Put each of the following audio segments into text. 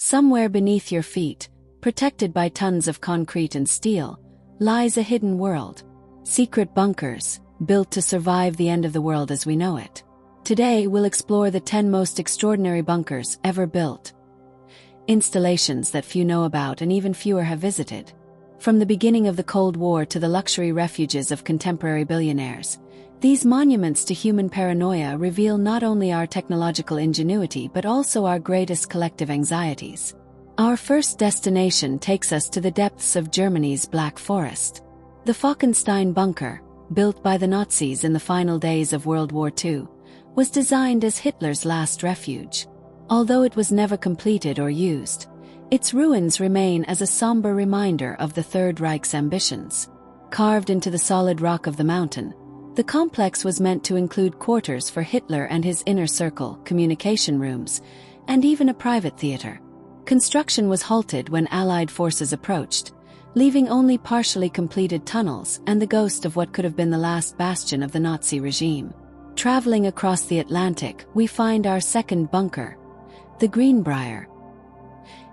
Somewhere beneath your feet, protected by tons of concrete and steel, lies a hidden world. Secret bunkers, built to survive the end of the world as we know it. Today we'll explore the 10 most extraordinary bunkers ever built. Installations that few know about and even fewer have visited. From the beginning of the Cold War to the luxury refuges of contemporary billionaires, these monuments to human paranoia reveal not only our technological ingenuity but also our greatest collective anxieties. Our first destination takes us to the depths of Germany's Black Forest. The Falkenstein bunker, built by the Nazis in the final days of World War II, was designed as Hitler's last refuge. Although it was never completed or used, its ruins remain as a somber reminder of the Third Reich's ambitions. Carved into the solid rock of the mountain, the complex was meant to include quarters for Hitler and his inner circle, communication rooms, and even a private theater. Construction was halted when Allied forces approached, leaving only partially completed tunnels and the ghost of what could have been the last bastion of the Nazi regime. Traveling across the Atlantic, we find our second bunker, the Greenbrier.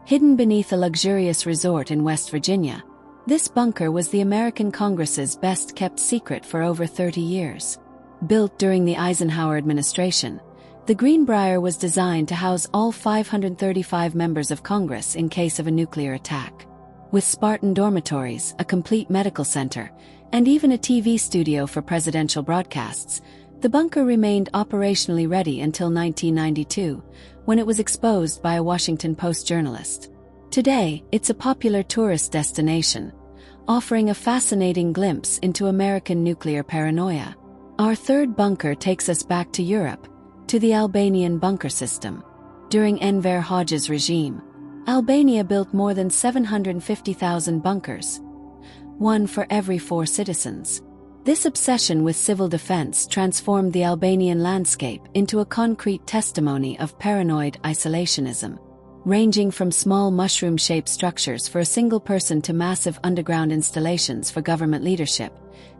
Hidden beneath a luxurious resort in West Virginia, this bunker was the American Congress's best-kept secret for over 30 years. Built during the Eisenhower administration, the Greenbrier was designed to house all 535 members of Congress in case of a nuclear attack. With Spartan dormitories, a complete medical center, and even a TV studio for presidential broadcasts, the bunker remained operationally ready until 1992, when it was exposed by a Washington Post journalist. Today, it's a popular tourist destination, offering a fascinating glimpse into American nuclear paranoia. Our third bunker takes us back to Europe, to the Albanian bunker system. During Enver Hoxha's regime, Albania built more than 750,000 bunkers, one for every 4 citizens. This obsession with civil defense transformed the Albanian landscape into a concrete testimony of paranoid isolationism. Ranging from small mushroom-shaped structures for a single person to massive underground installations for government leadership,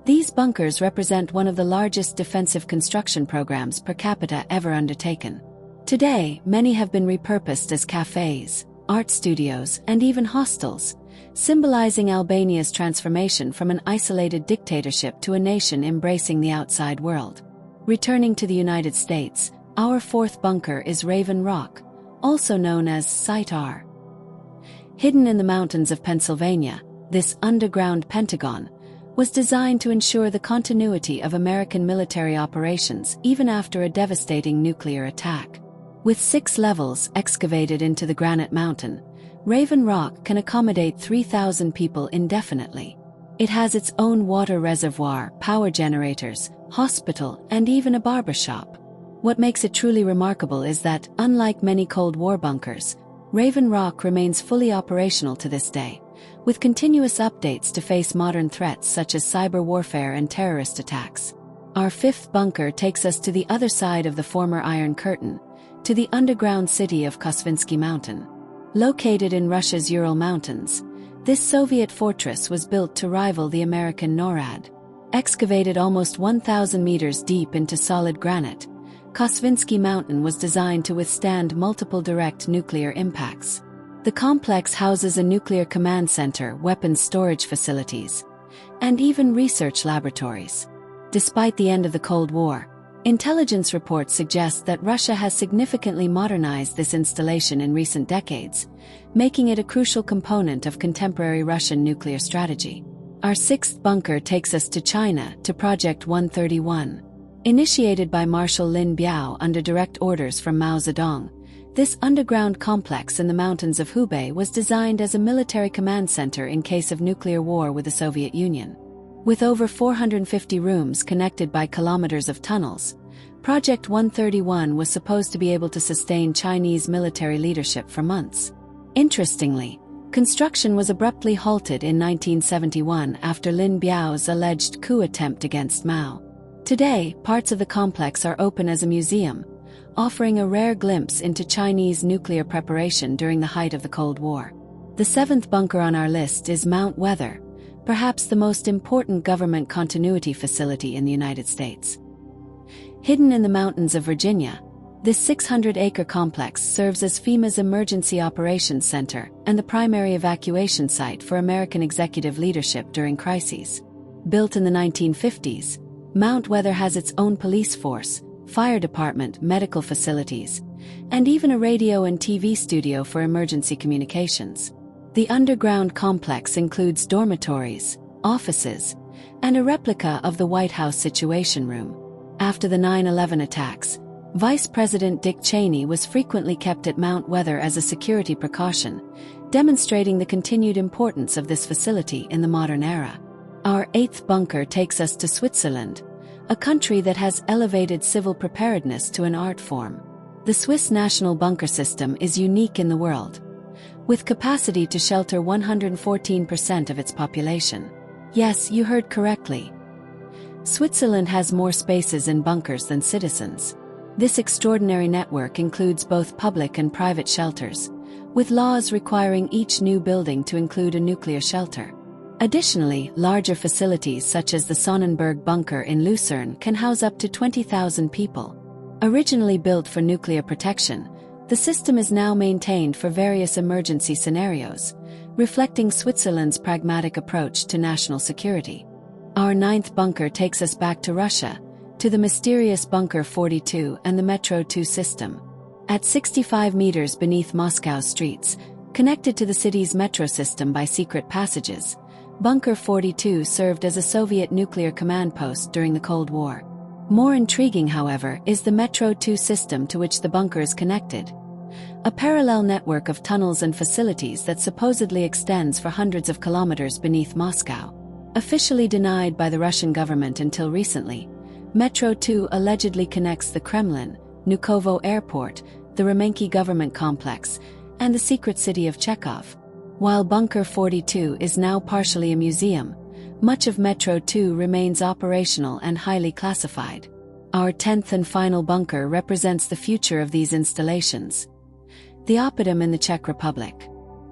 these bunkers represent one of the largest defensive construction programs per capita ever undertaken. Today, many have been repurposed as cafes, art studios, and even hostels, symbolizing Albania's transformation from an isolated dictatorship to a nation embracing the outside world. Returning to the United States, our fourth bunker is Raven Rock, also known as Site R. Hidden in the mountains of Pennsylvania, this underground Pentagon was designed to ensure the continuity of American military operations even after a devastating nuclear attack. With 6 levels excavated into the granite mountain, Raven Rock can accommodate 3,000 people indefinitely. It has its own water reservoir, power generators, hospital, and even a barbershop. What makes it truly remarkable is that, unlike many Cold War bunkers, Raven Rock remains fully operational to this day, with continuous updates to face modern threats such as cyber warfare and terrorist attacks. Our fifth bunker takes us to the other side of the former Iron Curtain, to the underground city of Kosvinsky Mountain. Located in Russia's Ural Mountains, this Soviet fortress was built to rival the American NORAD. Excavated almost 1,000 meters deep into solid granite, Kosvinsky Mountain was designed to withstand multiple direct nuclear impacts. The complex houses a nuclear command center, weapons storage facilities, and even research laboratories. Despite the end of the Cold War, intelligence reports suggest that Russia has significantly modernized this installation in recent decades, making it a crucial component of contemporary Russian nuclear strategy. Our sixth bunker takes us to China, to Project 131. Initiated by Marshal Lin Biao under direct orders from Mao Zedong, this underground complex in the mountains of Hubei was designed as a military command center in case of nuclear war with the Soviet Union. With over 450 rooms connected by kilometers of tunnels, Project 131 was supposed to be able to sustain Chinese military leadership for months. Interestingly, construction was abruptly halted in 1971 after Lin Biao's alleged coup attempt against Mao. Today, parts of the complex are open as a museum, offering a rare glimpse into Chinese nuclear preparation during the height of the Cold War. The seventh bunker on our list is Mount Weather, perhaps the most important government continuity facility in the United States. Hidden in the mountains of Virginia, This 600-acre complex serves as FEMA's Emergency Operations Center and the primary evacuation site for American executive leadership during crises. Built in the 1950s, Mount Weather has its own police force, fire department, medical facilities, and even a radio and TV studio for emergency communications. The underground complex includes dormitories, offices, and a replica of the White House Situation Room. After the 9/11 attacks, Vice President Dick Cheney was frequently kept at Mount Weather as a security precaution, demonstrating the continued importance of this facility in the modern era. Our 8th bunker takes us to Switzerland, a country that has elevated civil preparedness to an art form. The Swiss national bunker system is unique in the world, with capacity to shelter 114% of its population. Yes, you heard correctly. Switzerland has more spaces in bunkers than citizens. This extraordinary network includes both public and private shelters, with laws requiring each new building to include a nuclear shelter. Additionally, larger facilities such as the Sonnenberg bunker in Lucerne can house up to 20,000 people. Originally built for nuclear protection, the system is now maintained for various emergency scenarios, reflecting Switzerland's pragmatic approach to national security. Our 9th bunker takes us back to Russia, to the mysterious Bunker 42 and the Metro 2 system. At 65 meters beneath Moscow's streets, connected to the city's metro system by secret passages, Bunker 42 served as a Soviet nuclear command post during the Cold War. More intriguing, however, is the Metro 2 system to which the bunker is connected. A parallel network of tunnels and facilities that supposedly extends for hundreds of kilometers beneath Moscow. Officially denied by the Russian government until recently, Metro 2 allegedly connects the Kremlin, Vnukovo Airport, the Remenki government complex, and the secret city of Chekhov. While Bunker 42 is now partially a museum, much of Metro 2 remains operational and highly classified. Our 10th and final bunker represents the future of these installations. The Oppidum in the Czech Republic.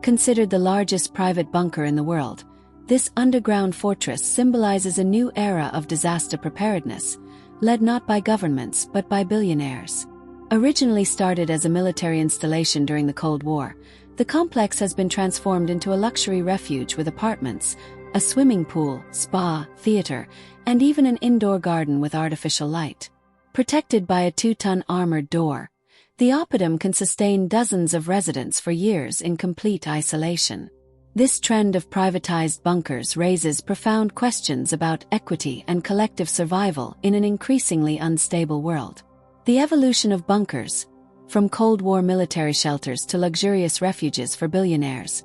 Considered the largest private bunker in the world, this underground fortress symbolizes a new era of disaster preparedness, led not by governments but by billionaires. Originally started as a military installation during the Cold War, the complex has been transformed into a luxury refuge with apartments, a swimming pool, spa, theater, and even an indoor garden with artificial light. Protected by a 2-ton armored door, the Oppidum can sustain dozens of residents for years in complete isolation. This trend of privatized bunkers raises profound questions about equity and collective survival in an increasingly unstable world. The evolution of bunkers, from Cold War military shelters to luxurious refuges for billionaires,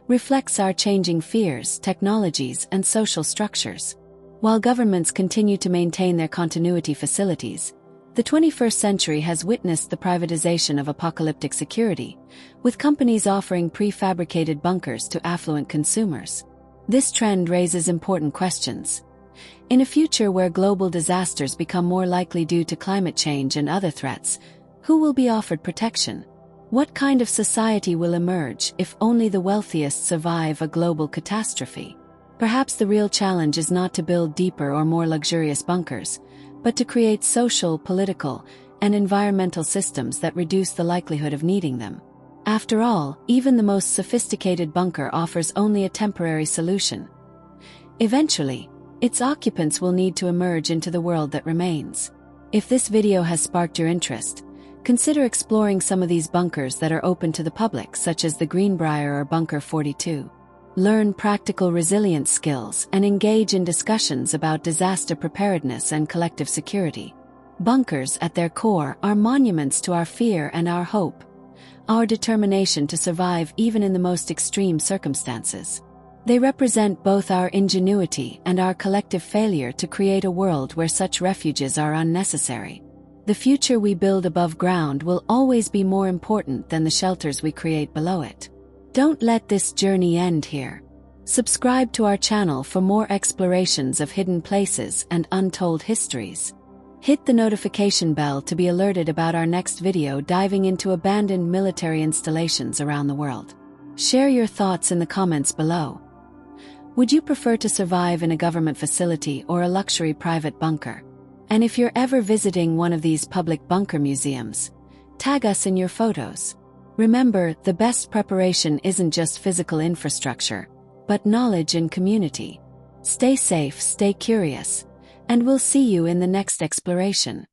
reflects our changing fears, technologies, and social structures. While governments continue to maintain their continuity facilities, the 21st century has witnessed the privatization of apocalyptic security, with companies offering prefabricated bunkers to affluent consumers. This trend raises important questions. In a future where global disasters become more likely due to climate change and other threats, who will be offered protection? What kind of society will emerge if only the wealthiest survive a global catastrophe? Perhaps the real challenge is not to build deeper or more luxurious bunkers, but to create social, political, and environmental systems that reduce the likelihood of needing them. After all, even the most sophisticated bunker offers only a temporary solution. Eventually, its occupants will need to emerge into the world that remains. If this video has sparked your interest, consider exploring some of these bunkers that are open to the public, such as the Greenbrier or Bunker 42. Learn practical resilience skills and engage in discussions about disaster preparedness and collective security. Bunkers, at their core, are monuments to our fear and our hope, our determination to survive even in the most extreme circumstances. They represent both our ingenuity and our collective failure to create a world where such refuges are unnecessary. The future we build above ground will always be more important than the shelters we create below it. Don't let this journey end here. Subscribe to our channel for more explorations of hidden places and untold histories. Hit the notification bell to be alerted about our next video diving into abandoned military installations around the world. Share your thoughts in the comments below. Would you prefer to survive in a government facility or a luxury private bunker? And if you're ever visiting one of these public bunker museums, Tag us in your photos. Remember, the best preparation isn't just physical infrastructure, but knowledge and community. Stay safe, stay curious, and we'll see you in the next exploration.